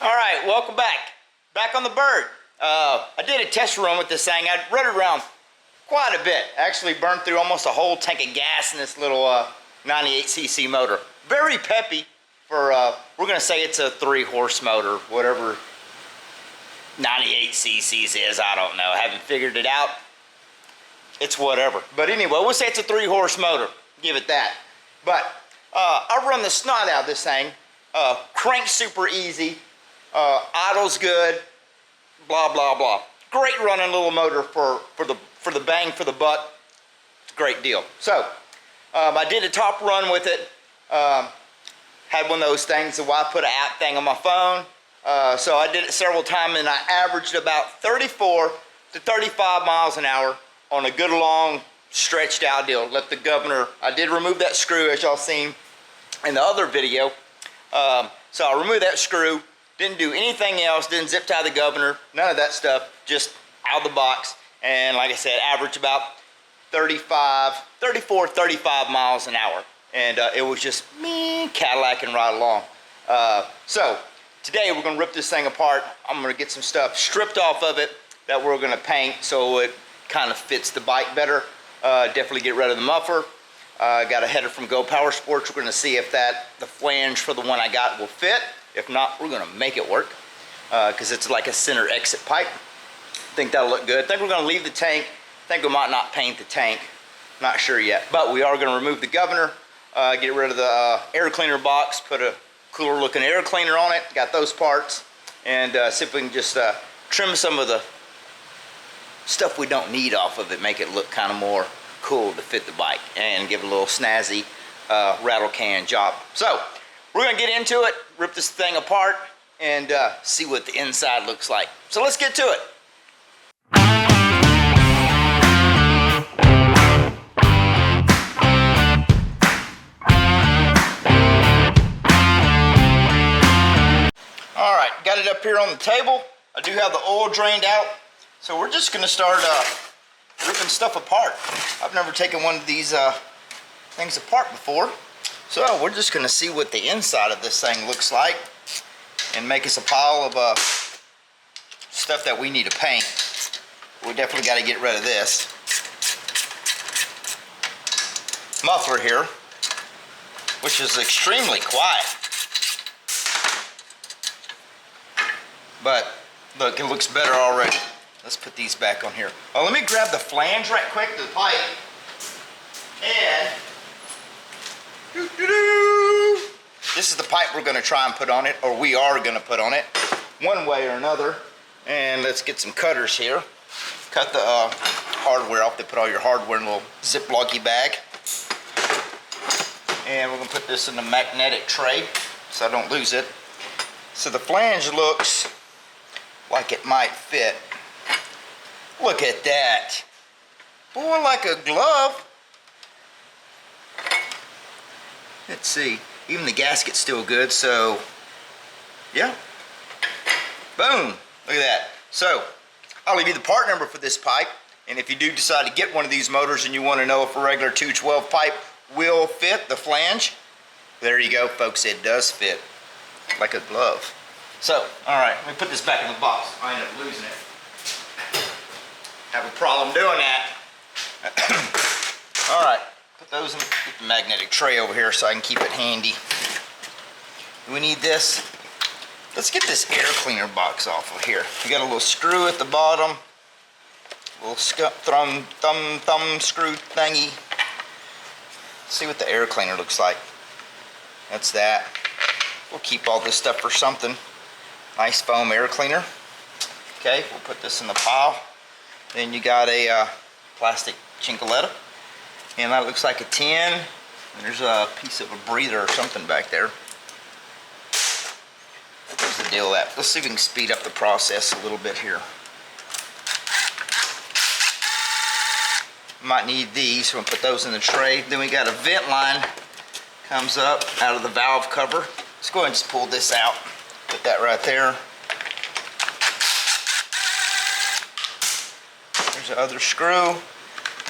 All right, welcome back. Back on the bird. I did a test run with this thing. I run it around quite a bit. Actually burned through almost a whole tank of gas in this little 98cc motor. Very peppy for, we're gonna say it's a 3-horse motor, whatever 98cc's is, I don't know. I haven't figured it out. It's whatever. But anyway, we'll say it's a 3-horse motor. Give it that. But I run the snot out of this thing. Cranks super easy. Idle's good. Blah blah blah. Great running little motor for the bang for the buck. Great deal. So I did a top run with it. Had one of those things where I put an app thing on my phone. So I did it several times and I averaged about 34 to 35 miles an hour on a good long stretched out deal. Let the governor, I did remove that screw as y'all seen in the other video. So I removed that screw, didn't do anything else, didn't zip tie the governor, none of that stuff, just out of the box. And like I said, average about 34, 35 miles an hour. And it was just me Cadillacing right along. So today we're gonna rip this thing apart. I'm gonna get some stuff stripped off of it that we're gonna paint so it kind of fits the bike better. Definitely get rid of the muffler. Got a header from Go Power Sports. We're gonna see if the flange for the one I got will fit. If not, we're gonna make it work because it's like a center exit pipe. I think that'll look good. I think we're gonna leave the tank. I think we might not paint the tank. Not sure yet, but we are gonna remove the governor, get rid of the air cleaner box, put a cooler looking air cleaner on it. Got those parts, and see if we can just trim some of the stuff we don't need off of it, make it look kind of more cool to fit the bike and give it a little snazzy rattle can job. So we're gonna get into it, rip this thing apart, and see what the inside looks like. So let's get to it. All right, got it up here on the table. I do have the oil drained out, so we're just gonna start ripping stuff apart. I've never taken one of these things apart before. So we're just gonna see what the inside of this thing looks like and make us a pile of stuff that we need to paint. We definitely gotta get rid of this muffler here, which is extremely quiet. But look, it looks better already. Let's put these back on here. Oh, let me grab the flange right quick, the pipe. And this is the pipe we're gonna try and put on it, or we are gonna put on it, one way or another. And let's get some cutters here. Cut the hardware off. They put all your hardware in a little Ziploc-y bag. And we're gonna put this in the magnetic tray so I don't lose it. So the flange looks like it might fit. Look at that. Boy, like a glove. Let's see. Even the gasket's still good, so yeah. Boom. Look at that. So I'll leave you the part number for this pipe, and if you do decide to get one of these motors and you want to know if a regular 212 pipe will fit the flange, there you go, folks. It does fit like a glove. So, all right, let me put this back in the box. I end up losing it. Have a problem doing that. All right, put those in the magnetic tray over here so I can keep it handy. Do we need this? Let's get this air cleaner box off of here. You got a little screw at the bottom, a little thumb screw thingy. See what the air cleaner looks like. That's that. We'll keep all this stuff for something. Nice foam air cleaner. Okay, we'll put this in the pile. Then you got a plastic chinkoletta, and that looks like a tin. And there's a piece of a breather or something back there. What's the deal with that? Let's see if we can speed up the process a little bit here. Might need these, so we'll put those in the tray. Then we got a vent line comes up out of the valve cover. Let's go ahead and just pull this out. Put that right there. There's the other screw.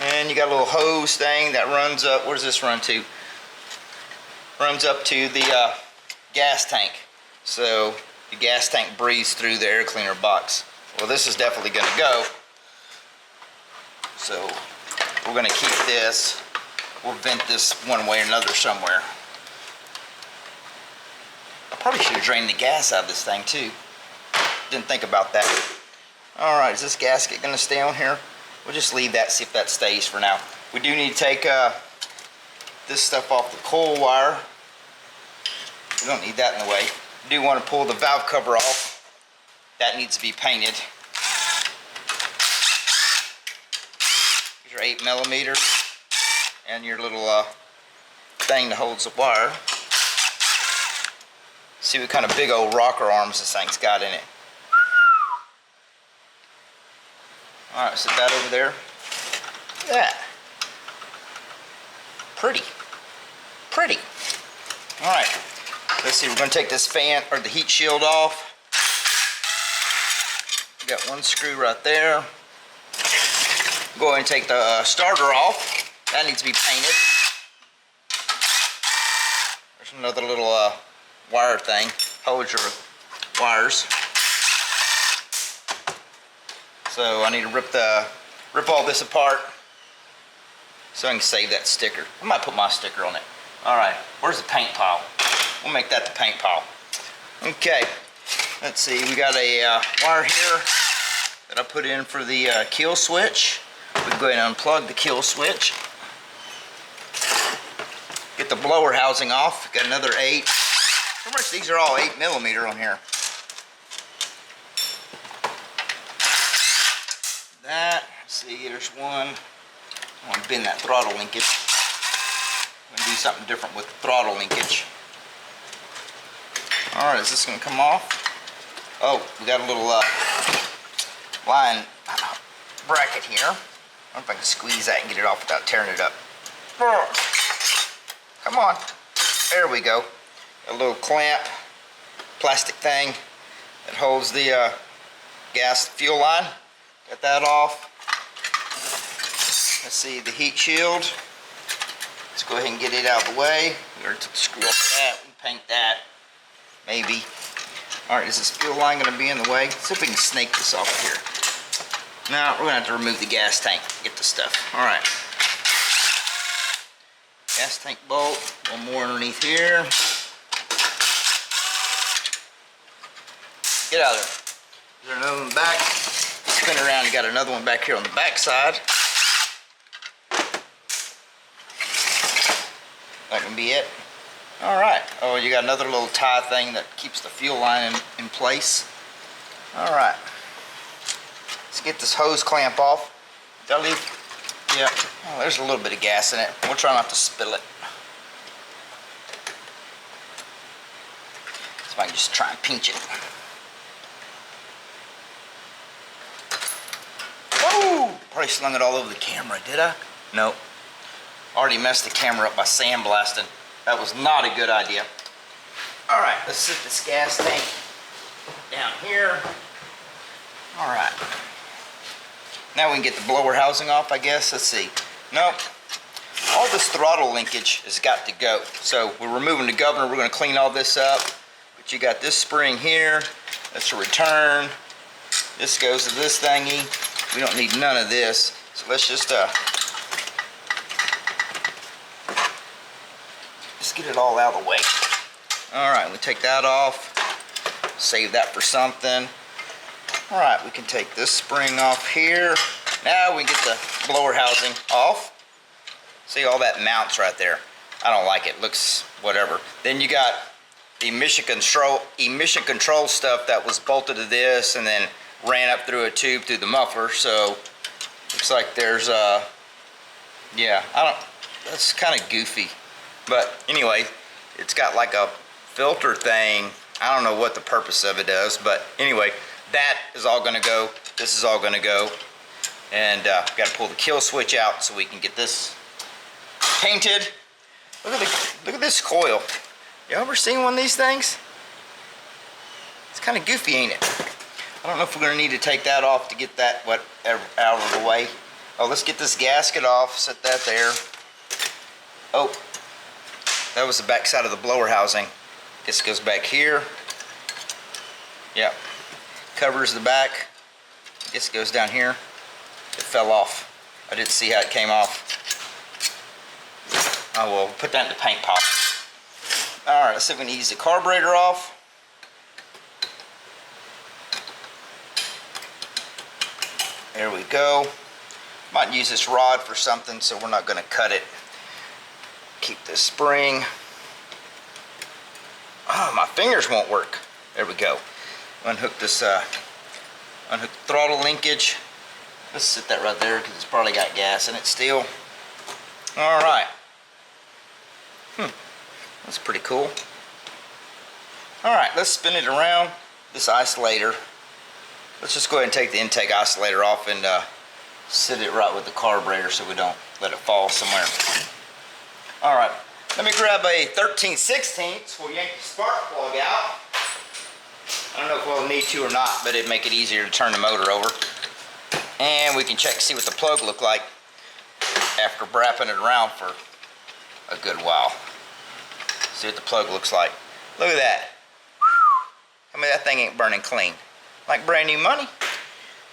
And you got a little hose thing that runs up. Where does this run to? Runs up to the gas tank. So the gas tank breathes through the air cleaner box. Well, this is definitely going to go. So we're going to keep this. We'll vent this one way or another somewhere. I probably should have drained the gas out of this thing too. Didn't think about that. Alright, is this gasket going to stay on here? We'll just leave that, see if that stays for now. We do need to take this stuff off the coil wire. We don't need that in the way. We do want to pull the valve cover off. That needs to be painted. Here's your 8mm and your little thing that holds the wire. See what kind of big old rocker arms this thing's got in it. Alright, set that over there. Look at that. Pretty. Pretty. Alright, let's see, we're going to take this fan, or the heat shield off. We got one screw right there. Go ahead and take the starter off. That needs to be painted. There's another little wire thing. Holds your wires. So I need to rip all this apart so I can save that sticker. I might put my sticker on it. Alright, where's the paint pile? We'll make that the paint pile. Okay, let's see, we got a wire here that I put in for the kill switch. We can go ahead and unplug the kill switch. Get the blower housing off. Got another 8. Pretty much these are all 8mm on here. That, let's see, there's one. I want to bend that throttle linkage. I'm going to do something different with the throttle linkage. Alright, is this going to come off? Oh, we got a little line bracket here. I don't know if I can squeeze that and get it off without tearing it up. Come on. There we go. A little clamp, plastic thing that holds the gas fuel line. Got that off. Let's see, the heat shield. Let's go ahead and get it out of the way. We already took the screw off of that. We can paint that. Maybe. Alright, is this fuel line going to be in the way? Let's see if we can snake this off of here. Now, we're going to have to remove the gas tank. Get the stuff. Alright. Gas tank bolt. One more underneath here. Get out of there. Is there another one back? Spin around, you got another one back here on the back side. That can be it. Alright. Oh, you got another little tie thing that keeps the fuel line in place. Alright. Let's get this hose clamp off. Did I leave? Yeah. Oh, there's a little bit of gas in it. We'll try not to spill it. So I can just try and pinch it. Oh! Probably slung it all over the camera, did I? Nope. Already messed the camera up by sandblasting. That was not a good idea. Alright, let's sit this gas tank down here. Alright. Now we can get the blower housing off, I guess. Let's see. Nope. All this throttle linkage has got to go. So we're removing the governor. We're going to clean all this up. But you got this spring here. That's a return. This goes to this thingy. We don't need none of this. So let's just get it all out of the way. Alright, we take that off. Save that for something. Alright, we can take this spring off here. Now we can get the blower housing off. See, all that mounts right there. I don't like it. Looks whatever. Then you got the emission control stuff that was bolted to this and then ran up through a tube through the muffler. So looks like there's yeah, that's kind of goofy. But anyway, it's got like a filter thing. I don't know what the purpose of it is, but anyway, that is all going to go. This is all going to go. And got to pull the kill switch out so we can get this painted. Look at this coil. You ever seen one of these things? It's kind of goofy, ain't it? I don't know if we're going to need to take that off to get that out of the way. Oh, let's get this gasket off. Set that there. Oh, that was the back side of the blower housing. This goes back here. Yep. Covers the back. I guess it goes down here. It fell off. I didn't see how it came off. Oh well, put that in the paint pot. Alright, let's see if we can ease the carburetor off. There we go. Might use this rod for something, so we're not going to cut it. Keep this spring. Oh, my fingers won't work. There we go. Unhook this, unhook the throttle linkage. Let's sit that right there because it's probably got gas in it still. All right. That's pretty cool. All right, let's spin it around. This isolator. Let's just go ahead and take the intake isolator off and sit it right with the carburetor so we don't let it fall somewhere. All right, let me grab a 13/16. We'll yank the spark plug out. I don't know if we'll need to or not, but it'd make it easier to turn the motor over. And we can check to see what the plug looked like after wrapping it around for a good while. See what the plug looks like. Look at that. I mean, that thing ain't burning clean. Like brand new money.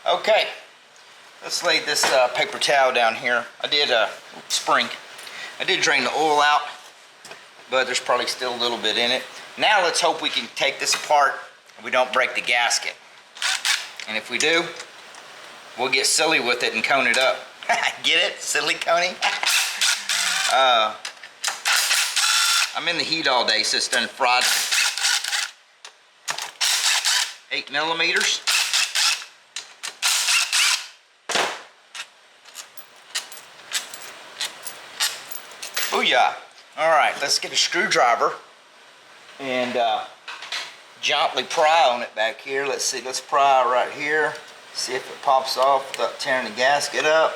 Okay, let's lay this paper towel down here. I did spring. I did drain the oil out, but there's probably still a little bit in it. Now let's hope we can take this apart and we don't break the gasket. And if we do, we'll get silly with it and cone it up. Get it? Silly coning? I'm in the heat all day, so it's done fried. 8 millimeters. Booyah. All right, let's get a screwdriver and gently pry on it back here. Let's see, let's pry right here. See if it pops off without tearing the gasket up.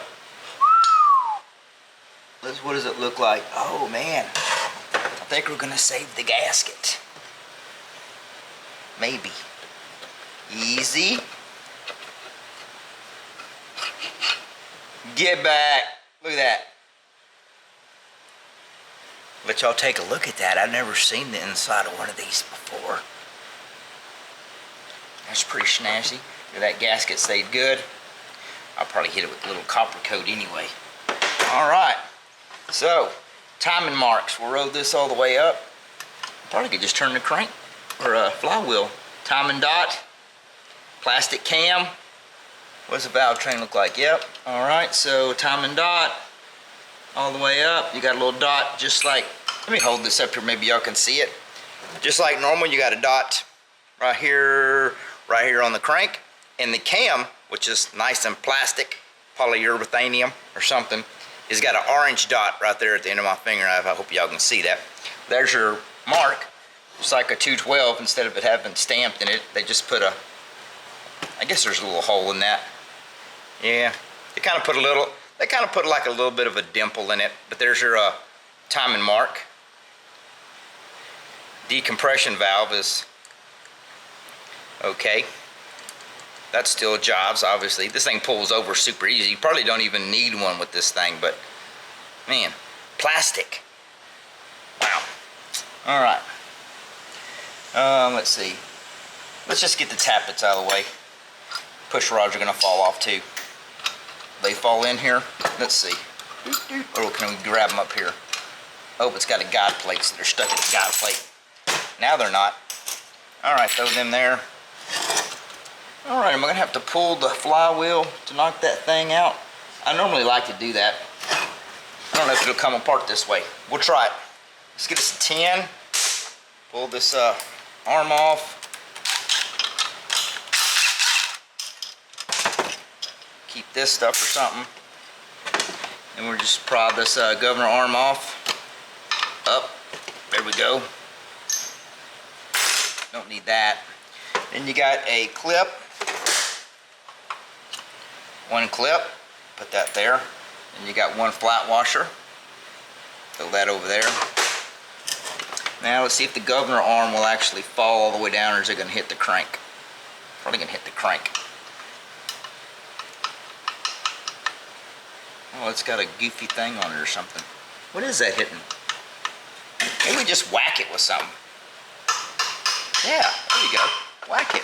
What does it look like? Oh man, I think we're gonna save the gasket. Maybe. Easy. Get back. Look at that. Let y'all take a look at that. I've never seen the inside of one of these before. That's pretty snazzy. That gasket stayed good. I'll probably hit it with a little copper coat anyway. All right. So, timing marks. We'll roll this all the way up. Probably could just turn the crank or flywheel. Timing dot. Plastic cam. What does the valve train look like? Yep. All right. So timing dot. All the way up. You got a little dot just like, let me hold this up here, maybe y'all can see it. Just like normal, you got a dot right here on the crank. And the cam, which is nice and plastic, polyurethanium or something, has got an orange dot right there at the end of my finger. I hope y'all can see that. There's your mark. It's like a 212. Instead of it having stamped in it, they just put a, I guess there's a little hole in that. Yeah, they kind of put like a little bit of a dimple in it, but there's your timing mark. Decompression valve is okay. That still jives, obviously. This thing pulls over super easy. You probably don't even need one with this thing, but man, plastic. Wow. All right. Let's see. Let's just get the tappets out of the way. Push rods are gonna fall off too. They fall in here. Let's see. Or can we grab them up here? Oh, it's got a guide plate, so they're stuck in the guide plate. Now they're not. All right, throw them there. All right, I'm gonna have to pull the flywheel to knock that thing out. I normally like to do that. I don't know if it'll come apart this way. We'll try it. Let's get us a 10. Pull this arm off. Keep this stuff or something. And we'll just pry this governor arm off. Up. There we go. Don't need that. Then you got a clip. One clip. Put that there. And you got one flat washer. Throw that over there. Now let's see if the governor arm will actually fall all the way down, or is it going to hit the crank? Probably going to hit the crank. Oh, it's got a goofy thing on it or something. What is that hitting? Maybe we just whack it with something. Yeah, there you go. Whack it.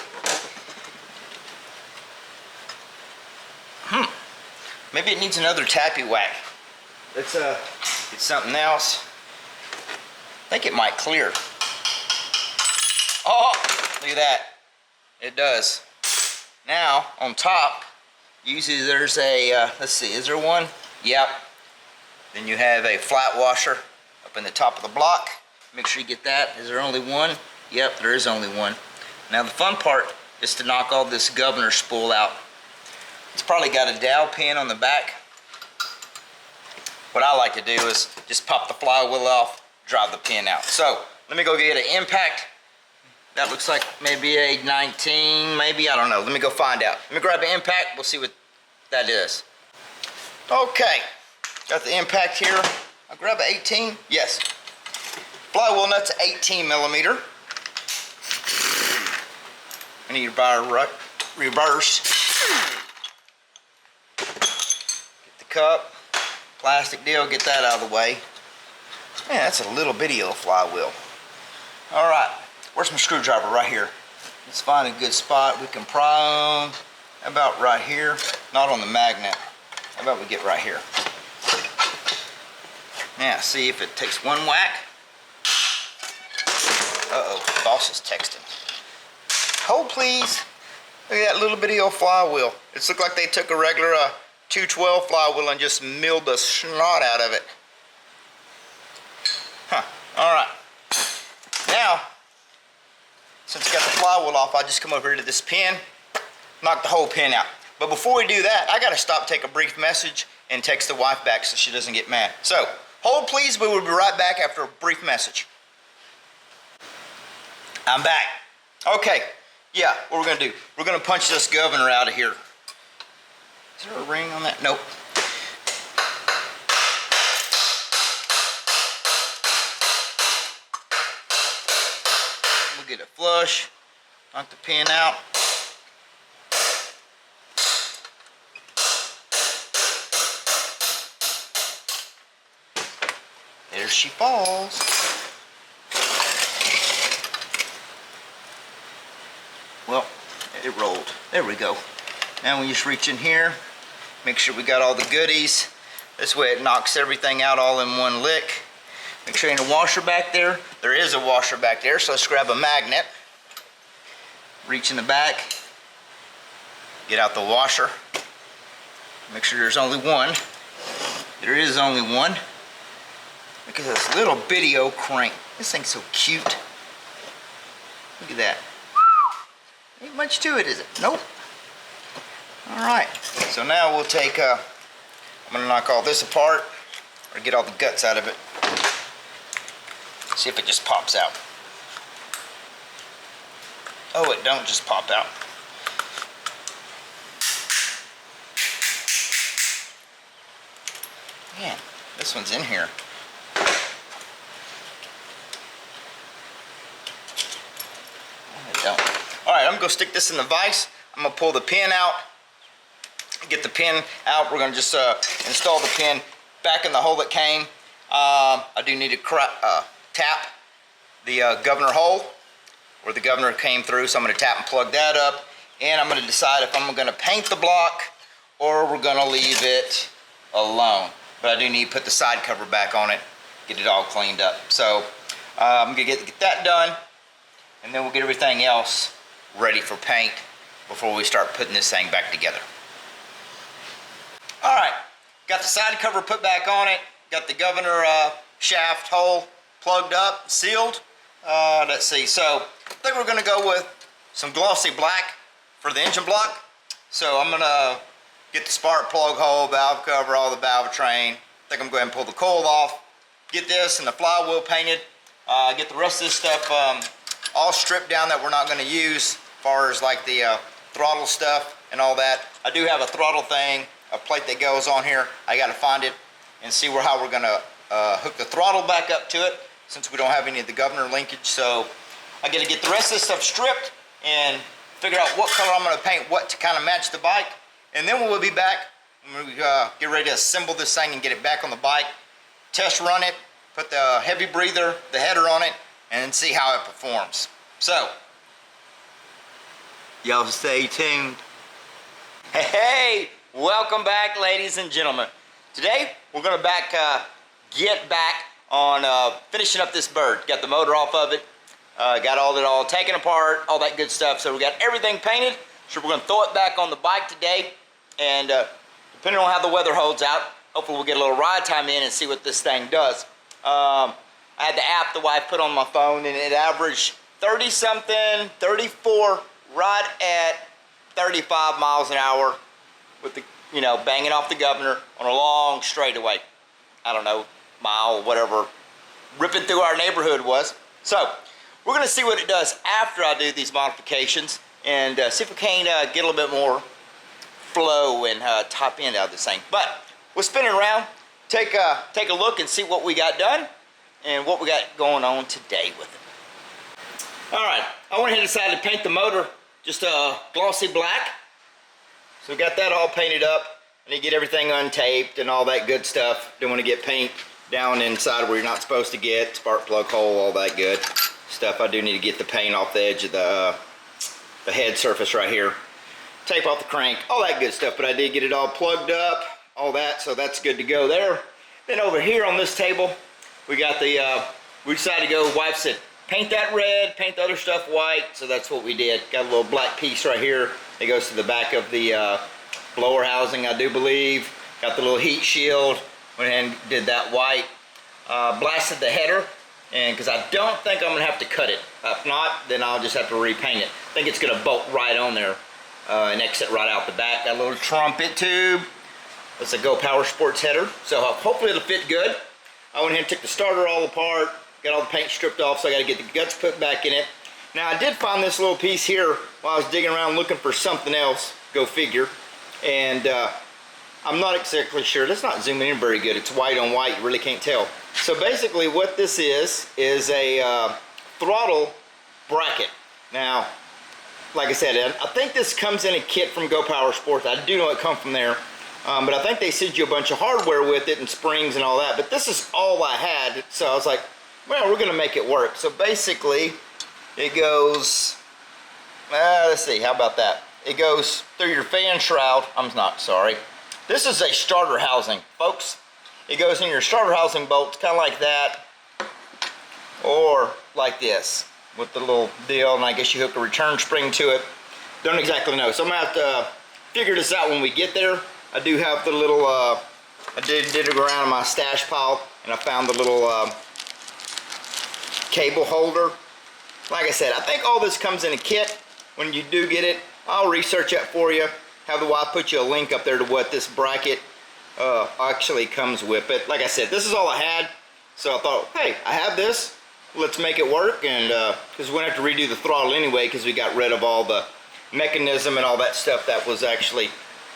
Maybe it needs another tappy whack. Let's get something else. I think it might clear. Oh, look at that. It does. Now, on top, usually there's a, let's see, is there one? Yep. Then you have a flat washer up in the top of the block. Make sure you get that. Is there only one? Yep, there is only one. Now the fun part is to knock all this governor spool out. It's probably got a dowel pin on the back. What I like to do is just pop the flywheel off, drive the pin out. So let me go get an impact. That looks like maybe a 19, maybe, I don't know. Let me go find out. Let me grab an impact, we'll see what that is. Okay, got the impact here. I'll grab an 18, yes. Flywheel nut's 18 millimeter. I need to buy a reverse. Get the cup, plastic deal, get that out of the way. Man, that's a little bitty old flywheel. All right. Where's my screwdriver? Right here. Let's find a good spot. We can pry them. How about right here? Not on the magnet. How about we get right here? Now, see if it takes one whack. Uh-oh, boss is texting. Hold, please. Look at that little bitty old flywheel. It's looked like they took a regular 212 flywheel and just milled the snot out of it. Huh, all right. Now, since I got the flywheel off, I'll just come over here to this pin, knock the whole pin out. But before we do that, I gotta stop, take a brief message, and text the wife back so she doesn't get mad. So, hold please, we will be right back after a brief message. I'm back. Okay, yeah, what we're gonna do, we're gonna punch this governor out of here. Is there a ring on that? Nope. Get it flush, knock the pin out. There she falls. Well, it rolled. There we go. Now we just reach in here, make sure we got all the goodies. This way it knocks everything out all in one lick. Make sure you ain't a washer back there. There is a washer back there, so let's grab a magnet. Reach in the back, get out the washer. Make sure there's only one. There is only one. Look at this little bitty old crank. This thing's so cute. Look at that. Ain't much to it, is it? Nope. All right, so now we'll take, I'm gonna knock all this apart, or get all the guts out of it. See if it just pops out. Oh, it don't just pop out. Man, this one's in here. Oh, it don't. All right, I'm gonna go stick this in the vise. I'm gonna pull the pin out. Get the pin out. We're gonna just install the pin back in the hole it came. I do need to tap the governor hole where the governor came through, so I'm going to tap and plug that up, and I'm going to decide if I'm going to paint the block or we're going to leave it alone. But I do need to put the side cover back on it, get it all cleaned up. So I'm going to get that done, and then we'll get everything else ready for paint before we start putting this thing back together. All right, got the side cover put back on it, got the governor shaft hole plugged up, sealed. Let's see, so I think we're gonna go with some glossy black for the engine block. So I'm gonna get the spark plug hole, valve cover, all the valve train. I think I'm going to pull the coil off, get this and the flywheel painted, get the rest of this stuff all stripped down that we're not gonna use, as far as like the throttle stuff and all that. I do have a throttle thing, a plate that goes on here. I gotta find it and see how we're gonna hook the throttle back up to it, since we don't have any of the governor linkage. So I got to get the rest of this stuff stripped and figure out what color I'm going to paint what to kind of match the bike. And then we'll be back when we get ready to assemble this thing and get it back on the bike, test run it, put the heavy breather, the header on it, and see how it performs. So y'all stay tuned. Hey, Welcome back, ladies and gentlemen. Today we're going to get back on finishing up this bird. Got the motor off of it, got it all taken apart, all that good stuff. So we got everything painted. So we're going to throw it back on the bike today, and depending on how the weather holds out, hopefully we'll get a little ride time in and see what this thing does. I had the app the wife put on my phone, and it averaged 30-something, 34, right at 35 miles an hour with the, banging off the governor on a long straightaway. I don't know, mile, whatever, ripping through our neighborhood was. So we're going to see what it does after I do these modifications, and see if we can get a little bit more flow and top end out of this thing. But we'll spin it around, take a look and see what we got done and what we got going on today with it. All right, I went ahead and decided to paint the motor just a glossy black. So we got that all painted up. I need to get everything untaped and all that good stuff. Don't want to get paint down inside where you're not supposed to get, spark plug hole, all that good stuff. I do need to get the paint off the edge of the head surface right here. Tape off the crank, all that good stuff. But I did get it all plugged up, all that, so that's good to go there. Then over here on this table, we got the, we decided to go, wife said, paint that red, paint the other stuff white, so that's what we did. Got a little black piece right here that goes to the back of the blower housing, I do believe. Got the little heat shield, went ahead and did that white. Blasted the header, and because I don't think I'm gonna have to cut it. If not, then I'll just have to repaint it. I think it's gonna bolt right on there and exit right out the back. Got a little trumpet tube. That's a Go Power Sports header, so hopefully it'll fit good. I went ahead and took the starter all apart, got all the paint stripped off, so I got to get the guts put back in it. Now I did find this little piece here while I was digging around looking for something else, go figure, and I'm not exactly sure. That's not zooming in very good. It's white on white, you really can't tell. So basically what this is a throttle bracket. Now, like I said, I think this comes in a kit from Go Power Sports. I do know it comes from there. But I think they send you a bunch of hardware with it and springs and all that. But this is all I had. So I was like, well, we're going to make it work. So basically, it goes, let's see, how about that? It goes through your fan shroud. I'm not sorry. This is a starter housing, folks. It goes in your starter housing bolts, kind of like that. Or like this, with the little deal. And I guess you hook a return spring to it. Don't exactly know. So I'm going to have to figure this out when we get there. I do have the little, I did dig around in my stash pile, and I found the little cable holder. Like I said, I think all this comes in a kit. When you do get it, I'll research it for you. Have the wife put you a link up there to what this bracket actually comes with. But like I said, this is all I had. So I thought, hey, I have this. Let's make it work. And because we're going to have to redo the throttle anyway, because we got rid of all the mechanism and all that stuff that was actually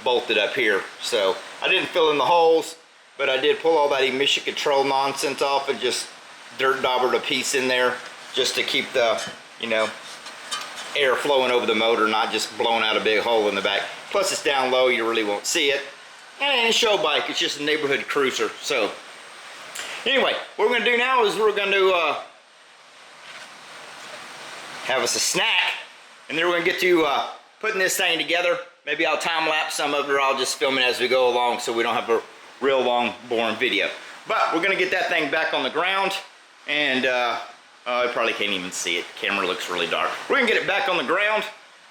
bolted up here. So I didn't fill in the holes, but I did pull all that emission control nonsense off and just dirt daubered a piece in there just to keep the, air flowing over the motor, not just blowing out a big hole in the back. Plus it's down low, you really won't see it. And it ain't a show bike, it's just a neighborhood cruiser. So anyway, what we're gonna do now is we're gonna have us a snack, and then we're gonna get to putting this thing together. Maybe I'll time lapse some of it, or I'll just film it as we go along so we don't have a real long, boring video. But we're gonna get that thing back on the ground, and I probably can't even see it. The camera looks really dark. We're gonna get it back on the ground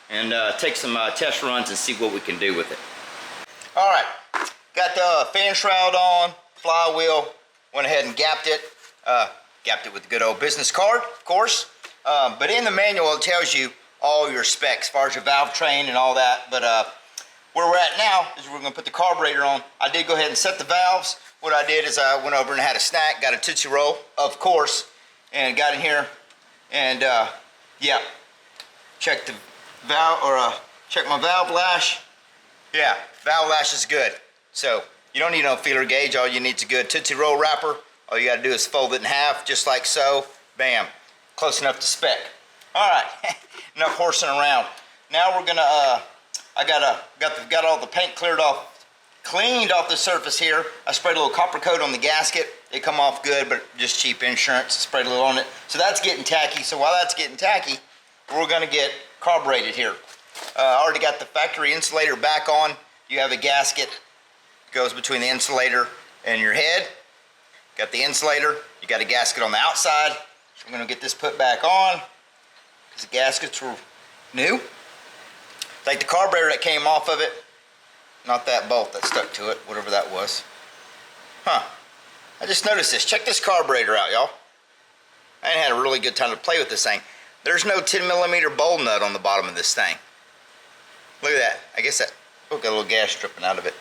and take some test runs and see what we can do with it. All right, got the fan shroud on, flywheel, went ahead and gapped it. Gapped it with the good old business card, of course. But in the manual, it tells you all your specs as far as your valve train and all that. But where we're at now is we're gonna put the carburetor on. I did go ahead and set the valves. What I did is I went over and had a snack, got a Tootsie Roll, of course, and got in here and yeah, checked the valve, or check my valve lash. Yeah, valve lash is good. So you don't need no feeler gauge. All you need is a good Tootsie Roll wrapper. All you gotta do is fold it in half, just like so. Bam, close enough to spec. All right, enough horsing around. Now we're gonna, I got all the paint cleaned off the surface here. I sprayed a little copper coat on the gasket. It come off good, but just cheap insurance. Sprayed a little on it. So that's getting tacky. So while that's getting tacky, we're gonna get carbureted here. I already got the factory insulator back on. you have a gasket that goes between the insulator and your head. Got the insulator, you got a gasket on the outside. So we're gonna get this put back on because the gaskets were new. Like the carburetor that came off of it, not that bolt that stuck to it, whatever that was. Huh, I just noticed this. Check this carburetor out, y'all. I ain't had a really good time to play with this thing. There's no 10mm bowl nut on the bottom of this thing. Look at that. I guess that, oh, got a little gas dripping out of it.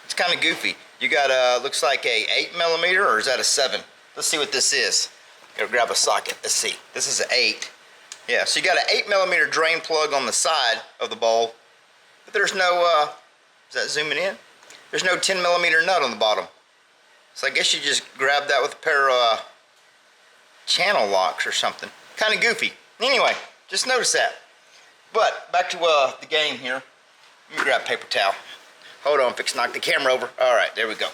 It's kind of goofy. You got looks like a 8mm, or is that a 7? Let's see what this is. Gotta grab a socket. Let's see. This is an 8. Yeah, so you got an 8mm drain plug on the side of the bowl, but there's no, is that zooming in? There's no 10mm nut on the bottom. So I guess you just grab that with a pair of channel locks or something. Kind of goofy. Anyway, just notice that. But back to the game here. Let me grab a paper towel. Hold on, fix to knock the camera over. All right, there we go.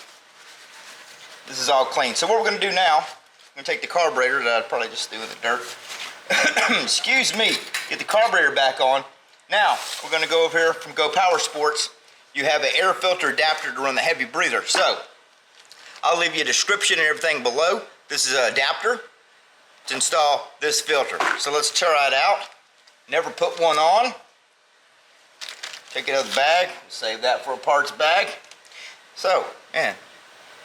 This is all clean. So what we're gonna do now, I'm gonna take the carburetor that I probably just threw in the dirt. Excuse me, get the carburetor back on. Now, we're gonna go over here from Go Power Sports. You have an air filter adapter to run the heavy breather. So, I'll leave you a description and everything below. This is an adapter to install this filter. So let's try it out. Never put one on. Take it out of the bag, save that for a parts bag. So, man,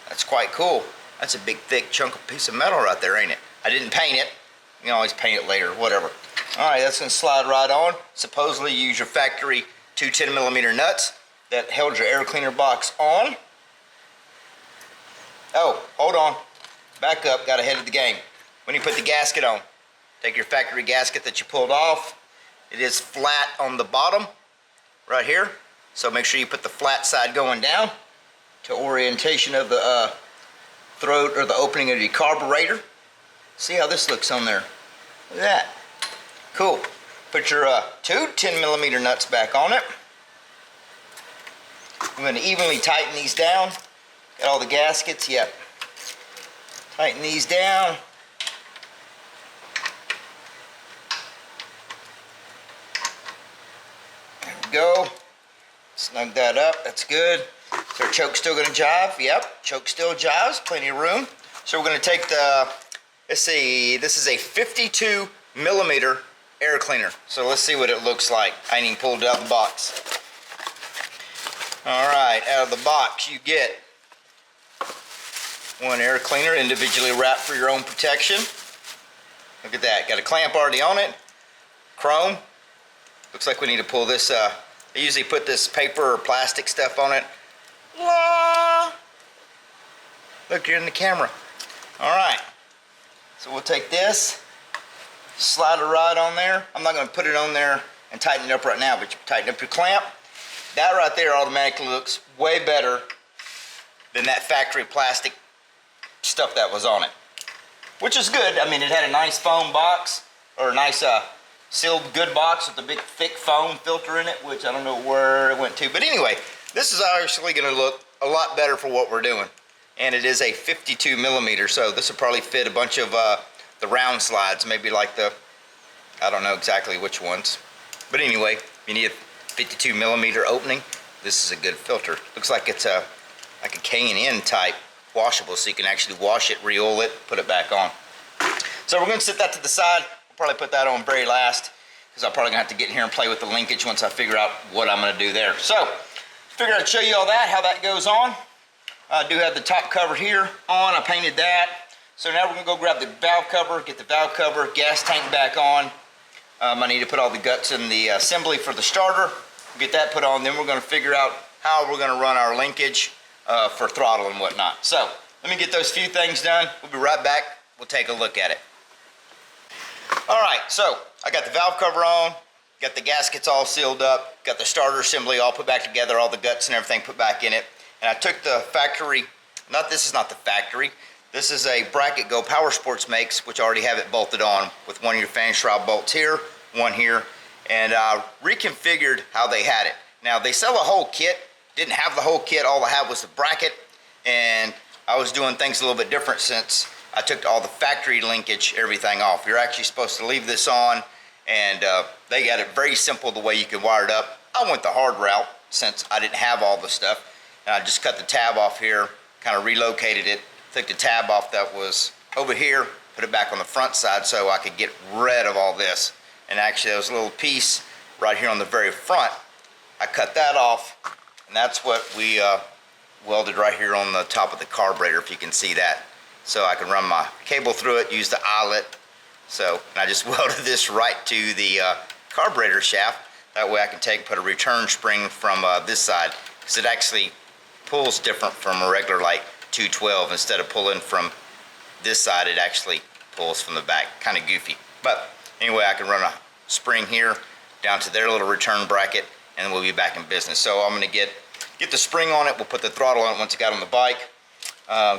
that's quite cool. That's a big, thick chunk of piece of metal right there, ain't it? I didn't paint it. You can always paint it later, whatever. All right, that's gonna slide right on. Supposedly you use your factory 2 10mm nuts that held your air cleaner box on. Oh, hold on. Back up, got ahead of the game. When you put the gasket on, take your factory gasket that you pulled off. It is flat on the bottom, right here. So make sure you put the flat side going down to orientation of the throat or the opening of the carburetor. See how this looks on there. Look at that. Cool. Put your 2 10mm nuts back on it. I'm going to evenly tighten these down. Got all the gaskets, yep. Tighten these down. There we go. Snug that up, that's good. Is our choke still going to jive? Yep, choke still jives, plenty of room. So we're going to take the, let's see, this is a 52mm air cleaner. So let's see what it looks like. I ain't even pulled it out of the box. All right, out of the box you get one air cleaner individually wrapped for your own protection. Look at that, got a clamp already on it. Chrome. Looks like we need to pull this, they usually put this paper or plastic stuff on it. La! Look, you're in the camera. All right, so we'll take this, slide it right on there. I'm not gonna put it on there and tighten it up right now, but you tighten up your clamp. That right there automatically looks way better than that factory plastic stuff that was on it, which is good. I mean, it had a nice foam box, or a nice sealed good box with a big thick foam filter in it, which I don't know where it went to. But anyway, this is actually going to look a lot better for what we're doing. And it is a 52mm, so this will probably fit a bunch of the round slides, maybe like the, I don't know exactly which ones. But anyway, you need a 52mm opening. This is a good filter. Looks like it's a like a K&N type washable, so you can actually wash it, re-oil it, put it back on. So we're going to set that to the side. We'll probably put that on very last, because I'm probably going to have to get in here and play with the linkage once I figure out what I'm going to do there. So, figured I'd show you all that, how that goes on. I do have the top cover here on. I painted that. So now we're going to go grab the valve cover, get the valve cover, gas tank back on. I need to put all the guts in the assembly for the starter. Get that put on, then we're going to figure out how we're going to run our linkage for throttle and whatnot. So, let me get those few things done. We'll be right back. We'll take a look at it. Alright, so I got the valve cover on, got the gaskets all sealed up, got the starter assembly all put back together, all the guts and everything put back in it. And I took the factory, this is not the factory, this is a bracket Go Power Sports makes, which already have it bolted on with one of your fan shroud bolts here, one here, and reconfigured how they had it. Now they sell a whole kit, didn't have the whole kit, all I had was the bracket, and I was doing things a little bit different since I took all the factory linkage, everything off. You're actually supposed to leave this on, and they got it very simple the way you can wire it up. I went the hard route, since I didn't have all the stuff. And I just cut the tab off here, kind of relocated it, took the tab off that was over here, put it back on the front side so I could get rid of all this. And actually there was a little piece right here on the very front. I cut that off, and that's what we welded right here on the top of the carburetor, if you can see that. So I can run my cable through it, use the eyelet. So, and I just welded this right to the carburetor shaft. That way I can put a return spring from this side, because it actually pulls different from a regular like 212. Instead of pulling from this side, it actually pulls from the back. Kind of goofy. But anyway, I can run a spring here down to their little return bracket, and we'll be back in business. So I'm going to get the spring on it. We'll put the throttle on it once it got on the bike.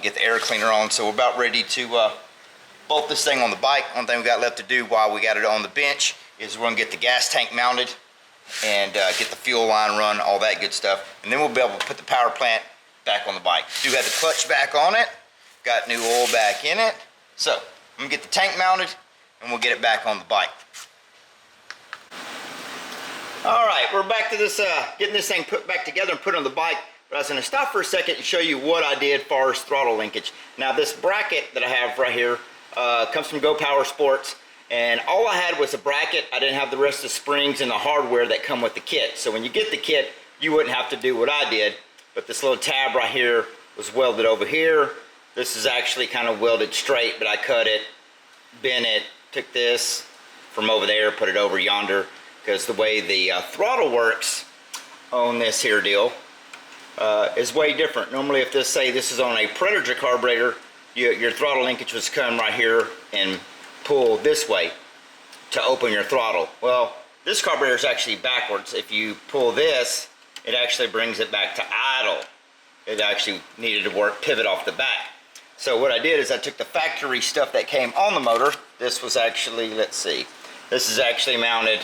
Get the air cleaner on. So we're about ready to bolt this thing on the bike. One thing we got left to do while we got it on the bench is we're going to get the gas tank mounted and get the fuel line run, all that good stuff. And then we'll be able to put the power plant back on the bike. Do have the clutch back on it. Got new oil back in it. So I'm going to get the tank mounted and we'll get it back on the bike. All right, we're back to this, getting this thing put back together and put on the bike. But I was going to stop for a second and show you what I did as far as throttle linkage. Now this bracket that I have right here comes from Go Power Sports, and all I had was a bracket. I didn't have the rest of the springs and the hardware that come with the kit. So when you get the kit, you wouldn't have to do what I did, but this little tab right here was welded over here. This is actually kind of welded straight, but I cut it, bent it, took this from over there, put it over yonder, because the way the throttle works on this here deal is way different. Normally if this is on a Predator carburetor, your throttle linkage was come right here and pull this way to open your throttle. Well, this carburetor is actually backwards. If you pull this, it actually brings it back to idle. It actually needed to pivot off the back. So what I did is I took the factory stuff that came on the motor. This was actually, let's see, this is actually mounted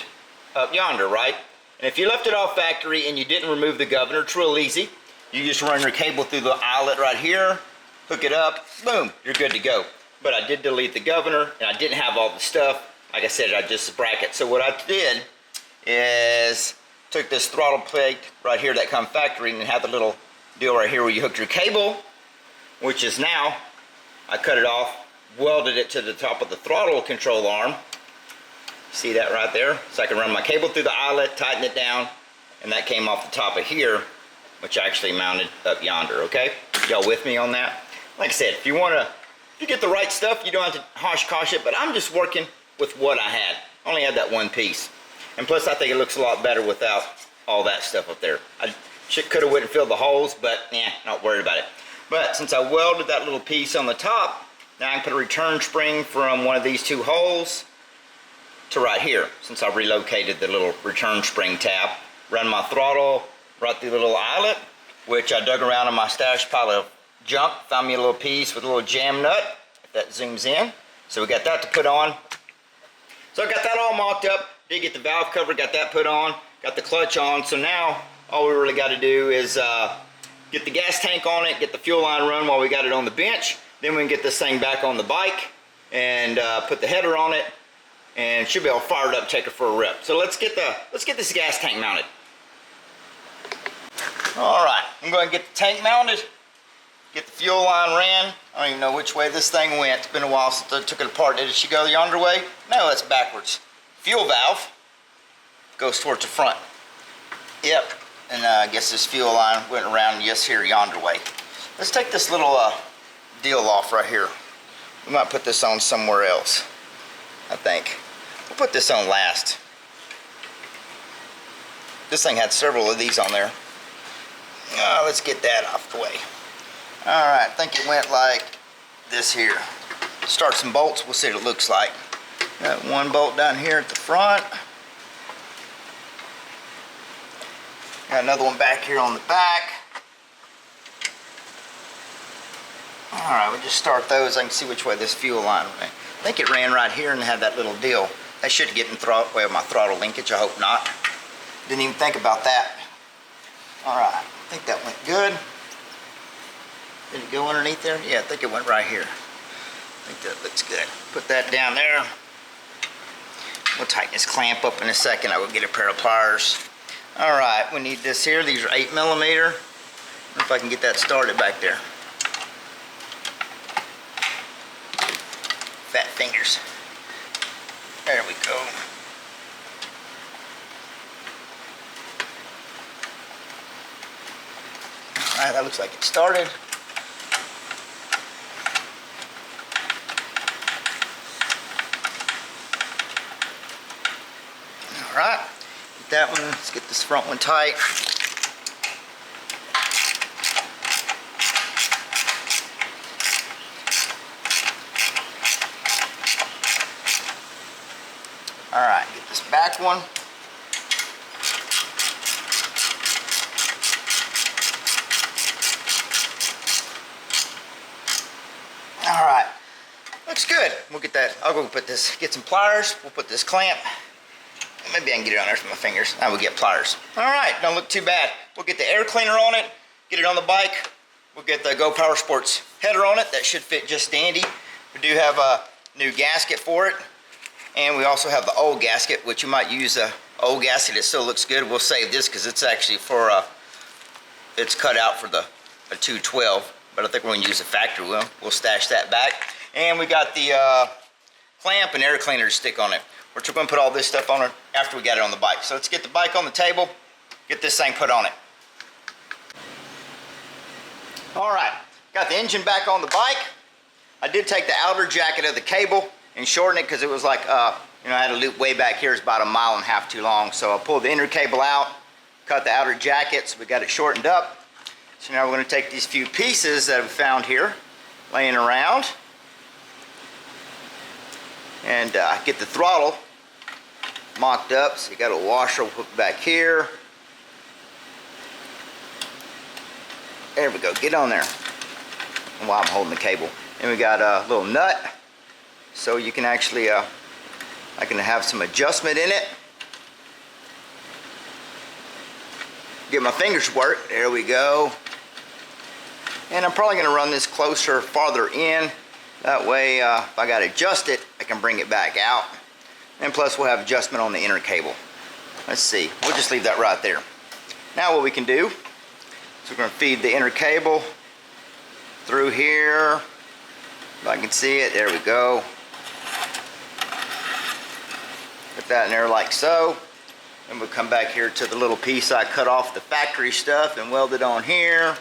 up yonder, right? And if you left it off factory and you didn't remove the governor, it's real easy. You just run your cable through the eyelet right here, hook it up, boom, you're good to go. But I did delete the governor, and I didn't have all the stuff. Like I said, I just bracket. So what I did is took this throttle plate right here that come factory and had the little deal right here where you hook your cable, which is now, I cut it off, welded it to the top of the throttle control arm. See that right there? So I can run my cable through the eyelet, tighten it down, and that came off the top of here, which actually mounted up yonder, okay? Y'all with me on that? Like I said, if you get the right stuff, you don't have to hosh-kosh it, but I'm just working with what I had. I only had that one piece. And plus, I think it looks a lot better without all that stuff up there. I could have went and filled the holes, but not worried about it. But since I welded that little piece on the top, now I can put a return spring from one of these two holes to right here, since I relocated the little return spring tab. Run my throttle right through the little eyelet, which I dug around in my stash pile of junk, found me a little piece with a little jam nut, if that zooms in. So we got that to put on. So I got that all mocked up, did get the valve cover, got that put on, got the clutch on. So now all we really got to do is get the gas tank on it, get the fuel line run while we got it on the bench. Then we can get this thing back on the bike and put the header on it, and should be able to fire it up, take it for a rip. So let's get this gas tank mounted. All right, I'm going to get the tank mounted, get the fuel line ran. I don't even know which way this thing went. It's been a while since I took it apart. Did she go yonder way? No, that's backwards. Fuel valve goes towards the front. Yep, and I guess this fuel line went around, yes, here, yonder way. Let's take this little deal off right here. We might put this on somewhere else, I think. We'll put this on last. This thing had several of these on there. Let's get that off the way. Alright, I think it went like this here. Start some bolts, we'll see what it looks like. Got one bolt down here at the front. Got another one back here on the back. Alright, we'll just start those. I can see which way this fuel line went. I think it ran right here and had that little deal. That should get in the way of my throttle linkage, I hope not. Didn't even think about that. Alright, I think that went good. Did it go underneath there? Yeah, I think it went right here. I think that looks good. Put that down there. We'll tighten this clamp up in a second. I will get a pair of pliers. Alright, right, we need this here. These are 8mm. If I can get that started back there. Fat fingers. There we go. All right, that looks like it started. All right, get that one. Let's get this front one tight. All right, get this back one. All right, looks good. We'll get that. I'll go put this, get some pliers. We'll put this clamp. Maybe I can get it on there with my fingers. I will get pliers. All right, don't look too bad. We'll get the air cleaner on it, get it on the bike. We'll get the Go Power Sports header on it. That should fit just dandy. We do have a new gasket for it. And we also have the old gasket, which you might use the old gasket. It still looks good. We'll save this because it's actually for, it's cut out for the 212. But I think we're going to use the factory one. We'll stash that back. And we got the clamp and air cleaner to stick on it. We're going to put all this stuff on it after we got it on the bike. So let's get the bike on the table, get this thing put on it. All right, got the engine back on the bike. I did take the outer jacket of the cable and shorten it because it was like, I had a loop way back here. It's about 1.5 miles too long. So I pulled the inner cable out, cut the outer jacket, so we got it shortened up. So now we're going to take these few pieces that we found here, laying around, and get the throttle mocked up. So you got a washer, we'll put it back here. There we go, get on there. While I'm holding the cable. And we got a little nut. So you can actually, I can have some adjustment in it. Get my fingers to work. There we go. And I'm probably going to run this closer, farther in. That way, if I got to adjust it, I can bring it back out. And plus, we'll have adjustment on the inner cable. Let's see. We'll just leave that right there. Now what we can do is we're going to feed the inner cable through here. If I can see it, there we go. Put that in there like so. Then we'll come back here to the little piece I cut off the factory stuff and weld it on here.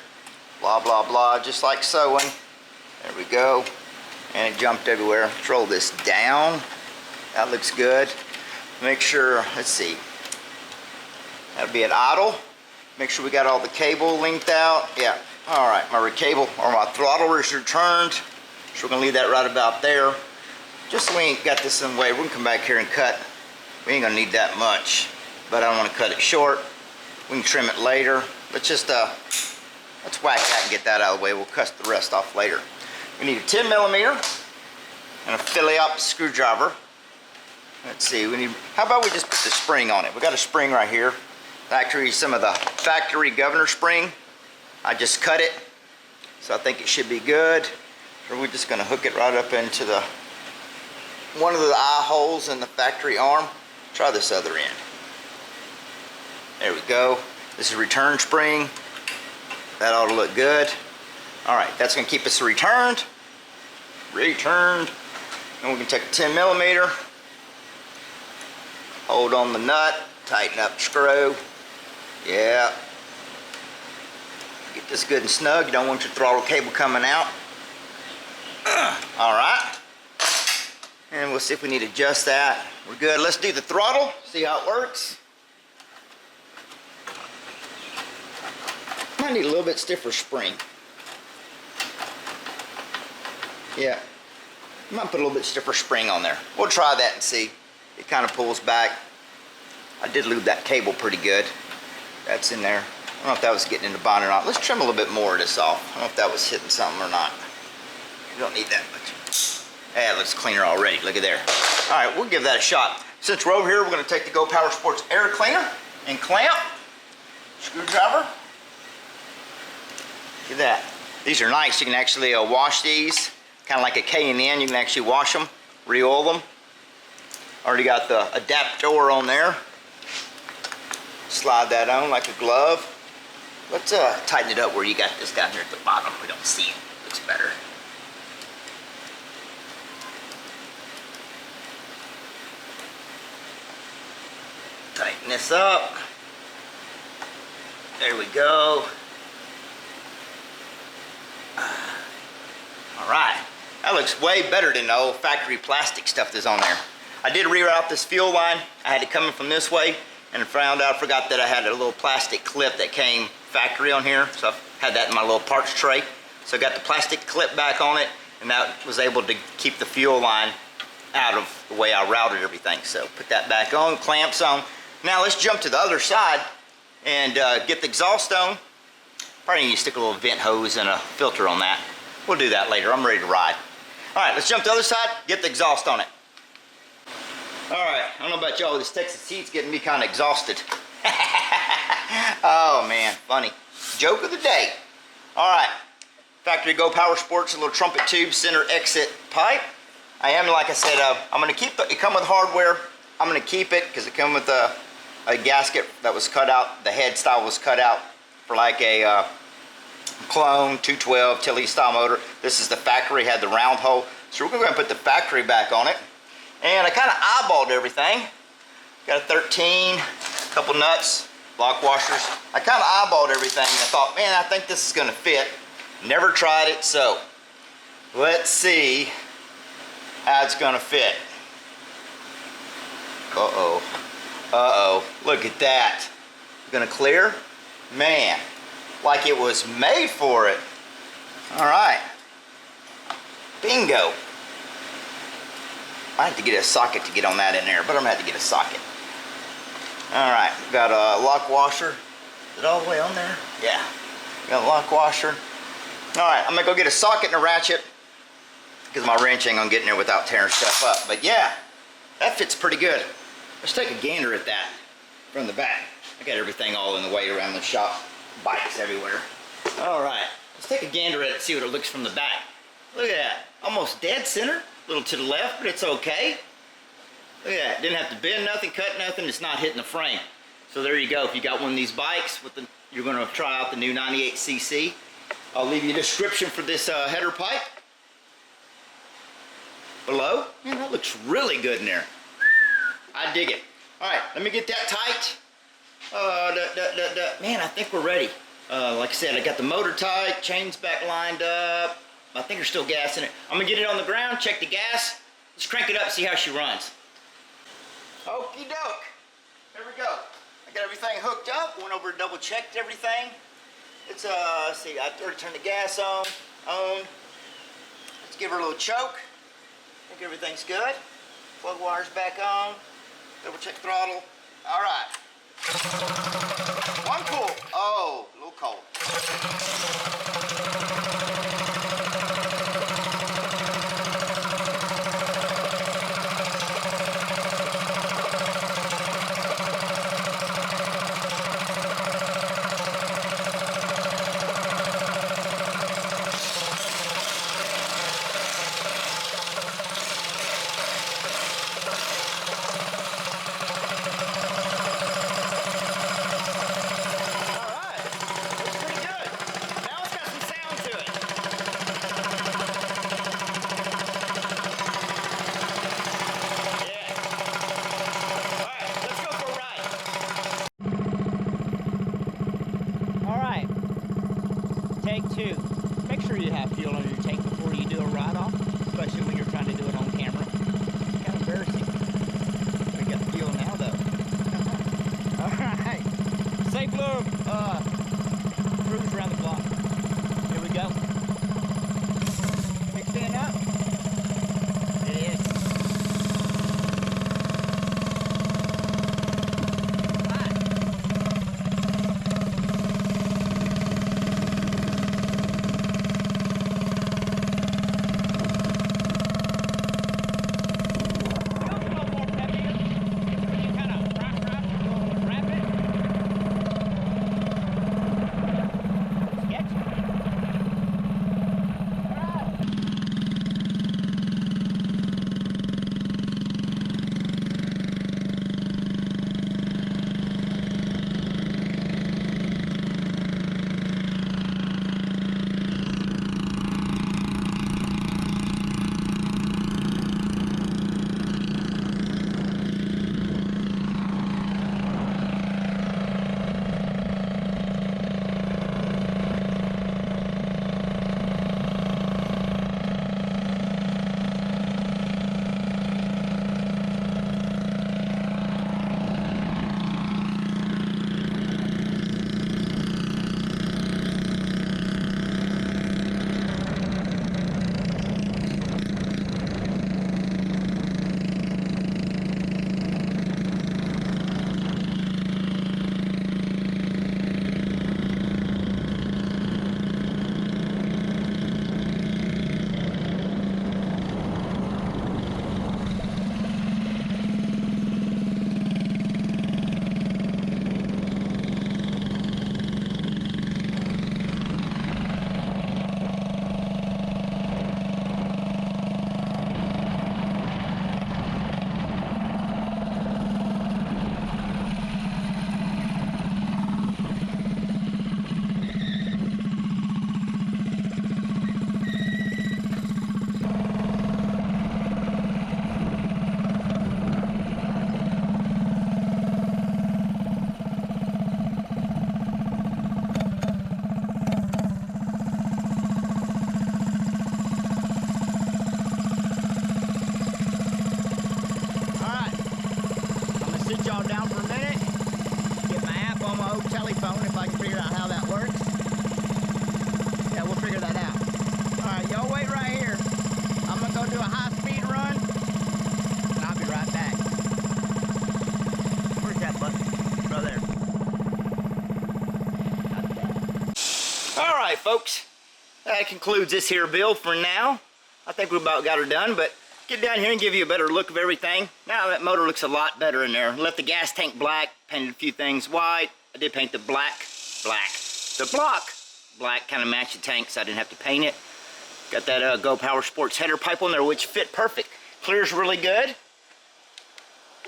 Blah, blah, blah, just like sewing. There we go. And it jumped everywhere. Let's roll this down. That looks good. Make sure, let's see. That'll be at idle. Make sure we got all the cable linked out. Yeah, all right, my cable or my throttle is returned. So we're gonna leave that right about there. Just so we ain't got this in the way, we're gonna come back here and cut. We ain't gonna need that much, but I don't wanna cut it short. We can trim it later. Let's just, let's whack that and get that out of the way. We'll cut the rest off later. We need a 10mm and a Phillips screwdriver. Let's see, we need, how about we just put the spring on it? We got a spring right here. Actually, some of the factory governor spring. I just cut it, so I think it should be good. So we're just gonna hook it right up into the one of the eye holes in the factory arm. Try this other end. There we go. This is return spring. That ought to look good. All right, that's gonna keep us returned. Returned. And we can take a 10mm, hold on the nut, tighten up the screw. Yeah. Get this good and snug. You don't want your throttle cable coming out. All right. And we'll see if we need to adjust that. We're good. Let's do the throttle, see how it works. Might need a little bit stiffer spring. Yeah. Might put a little bit stiffer spring on there. We'll try that and see. It kind of pulls back. I did lube that cable pretty good. That's in there. I don't know if that was getting in the bind or not. Let's trim a little bit more of this off. I don't know if that was hitting something or not. You don't need that much. Yeah, it looks cleaner already. Look at there. All right, we'll give that a shot. Since we're over here, we're going to take the Go Power Sports air cleaner and clamp. Screwdriver. Look at that. These are nice. You can actually wash these. Kind of like a K&N. You can actually wash them, re-oil them. Already got the adapter on there. Slide that on like a glove. Let's tighten it up where you got this down here at the bottom. We don't see it. Looks better. Tighten this up. There we go. Alright. That looks way better than the old factory plastic stuff that's on there. I did reroute this fuel line. I had it coming from this way and found out, I forgot that I had a little plastic clip that came factory on here. So I've had that in my little parts tray. So I got the plastic clip back on it, and that was able to keep the fuel line out of the way I routed everything. So put that back on, clamps on. Now let's jump to the other side and get the exhaust on. Probably need to stick a little vent hose and a filter on that. We'll do that later. I'm ready to ride. All right, let's jump to the other side, get the exhaust on it. All right, I don't know about y'all, this Texas heat's getting me kind of exhausted. Oh man, funny. Joke of the day. All right, Factory Go Power Sports, a little trumpet tube center exit pipe. I am, like I said, I'm gonna keep it come with hardware. I'm gonna keep it because it come with a gasket that was cut out. The head style was cut out for like a clone 212 Tilley style motor. This is the factory, had the round hole. So we're gonna go ahead and put the factory back on it. And I kind of eyeballed everything. Got a 13, a couple nuts, lock washers. I kind of eyeballed everything and I thought, man, I think this is gonna fit. Never tried it, so let's see how it's gonna fit. Uh-oh, uh-oh, look at that. Gonna clear? Man, like it was made for it. All right, bingo. I have to get a socket to get on that in there, but I'm gonna have to get a socket. All right, got a lock washer. Is it all the way on there? Yeah, got a lock washer. All right, I'm gonna go get a socket and a ratchet because my wrench ain't gonna get in there without tearing stuff up. But yeah, that fits pretty good. Let's take a gander at that from the back. I got everything all in the way around the shop, bikes everywhere. All right, let's take a gander at it, see what it looks from the back. Look at that, almost dead center. A little to the left, but it's okay. Look at that, didn't have to bend nothing, cut nothing, it's not hitting the frame. So there you go, if you got one of these bikes, with you're gonna try out the new 98cc. I'll leave you a description for this header pipe below. Man, that looks really good in there. I dig it. All right, let me get that tight. Man, I think we're ready. Like I said, I got the motor tight, chains back lined up. I think there's still gas in it. I'm gonna get it on the ground, check the gas. Let's crank it up, see how she runs. Okie doke. There we go. I got everything hooked up. Went over and double checked everything. It's let's see, I already turned the gas on. Let's give her a little choke. I think everything's good. Plug wires back on. Double check throttle. All right. One pull. Oh, a little cold. Take two. Make sure you have fuel in your tank before you do a ride-off, especially when you're trying to do it on camera. It's kind of embarrassing. We got fuel now, though. All right. Safe lube. Cruise around the block. Here we go. Kickstand up. It is. I can figure out how that works. Yeah, we'll figure that out. All right, y'all wait right here. I'm gonna go do a high-speed run, and I'll be right back. Where's that button? Right there. All right, folks. That concludes this here build for now. I think we about got her done, but get down here and give you a better look of everything. Now that motor looks a lot better in there. Left the gas tank black, painted a few things white. I did paint the black. The block black, kind of matched the tank, so I didn't have to paint it. Got that Go Power Sports header pipe on there, which fit perfect. Clears really good.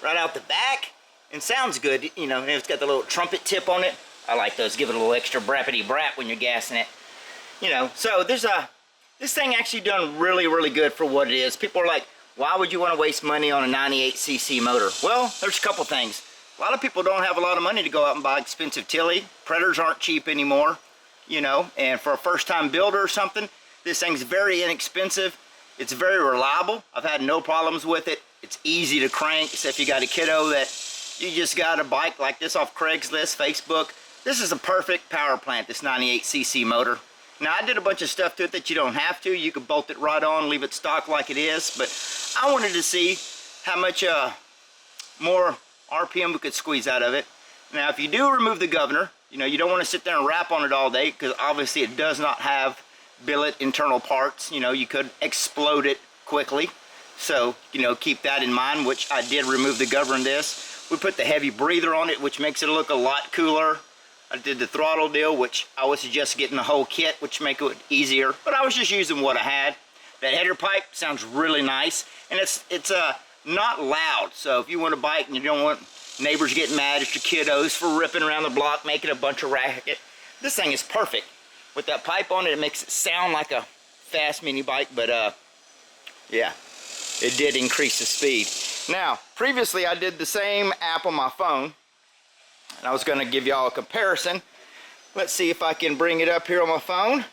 Right out the back, and sounds good. You know, and it's got the little trumpet tip on it. I like those. Give it a little extra brappity brap when you're gassing it. You know, so there's this thing actually done really, really good for what it is. People are like, why would you want to waste money on a 98cc motor? Well, there's a couple things. A lot of people don't have a lot of money to go out and buy expensive Tilly. Predators aren't cheap anymore, you know, and for a first-time builder or something, this thing's very inexpensive. It's very reliable. I've had no problems with it. It's easy to crank, except if you got a kiddo that you just got a bike like this off Craigslist, Facebook. This is a perfect power plant, this 98cc motor. Now, I did a bunch of stuff to it that you don't have to. You can bolt it right on, leave it stock like it is, but I wanted to see how much more RPM we could squeeze out of it. Now, if you do remove the governor, you know, you don't want to sit there and rap on it all day, because obviously it does not have billet internal parts. You know, you could explode it quickly. So, you know, keep that in mind, which I did remove the governor in this. We put the heavy breather on it, which makes it look a lot cooler. I did the throttle deal, which I would suggest getting the whole kit, which make it easier, but I was just using what I had. That header pipe sounds really nice, and it's not loud, so if you want a bike and you don't want neighbors getting mad at your kiddos for ripping around the block, making a bunch of racket, this thing is perfect. With that pipe on it, it makes it sound like a fast mini bike, but yeah, it did increase the speed. Now, previously I did the same app on my phone, and I was going to give y'all a comparison. Let's see if I can bring it up here on my phone.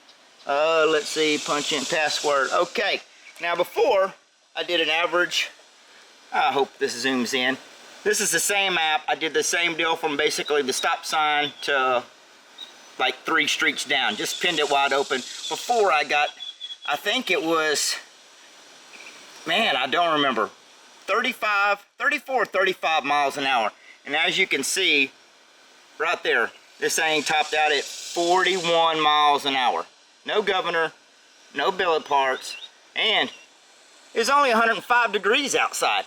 Let's see, punch in password. Okay, now before I did an average, I hope this zooms in. This is the same app. I did the same deal from basically the stop sign to like 3 streets down. Just pinned it wide open. Before I got, I think it was, man, I don't remember, 34, 35 miles an hour. And as you can see, right there, this thing topped out at 41 miles an hour. No governor, no billet parts, and it's only 105 degrees outside.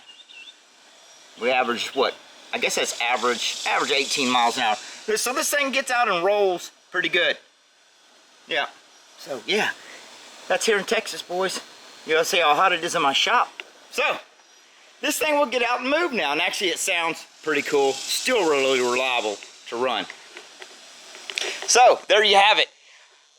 We average what? I guess that's average 18 miles an hour. So this thing gets out and rolls pretty good. Yeah. So yeah, that's here in Texas, boys. You gotta see how hot it is in my shop. So this thing will get out and move now, and actually it sounds pretty cool. Still really reliable to run. So there you have it.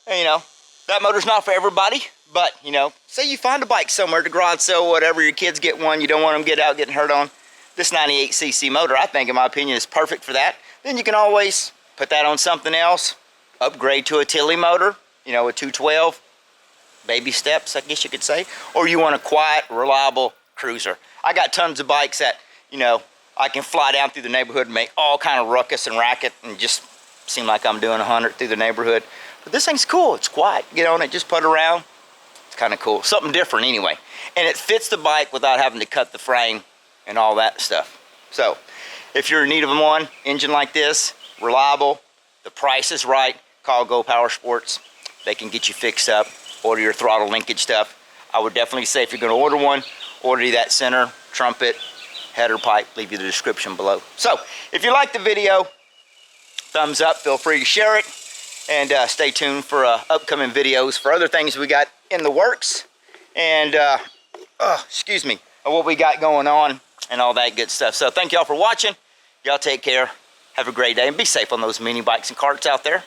And, you know, that motor's not for everybody, but you know, say you find a bike somewhere at the garage sale, whatever, your kids get one, you don't want them to get out getting hurt on. This 98cc motor, I think, in my opinion, is perfect for that. Then you can always put that on something else, upgrade to a Tilly motor, you know, a 212, baby steps, I guess you could say, or you want a quiet, reliable cruiser. I got tons of bikes that, you know, I can fly down through the neighborhood and make all kind of ruckus and racket and just seem like I'm doing 100 through the neighborhood. But this thing's cool. It's quiet. Get on it, just put around. It's kind of cool. Something different anyway. And it fits the bike without having to cut the frame and all that stuff. So if you're in need of one engine like this, reliable, the price is right, call Go Power Sports. They can get you fixed up. Order your throttle linkage stuff. I would definitely say if you're going to order one, order that center trumpet header pipe. Leave you the description below. So if you like the video, thumbs up. Feel free to share it, and stay tuned for upcoming videos for other things we got in the works, and excuse me, what we got going on and all that good stuff. So thank y'all for watching. Y'all take care. Have a great day and be safe on those mini bikes and carts out there.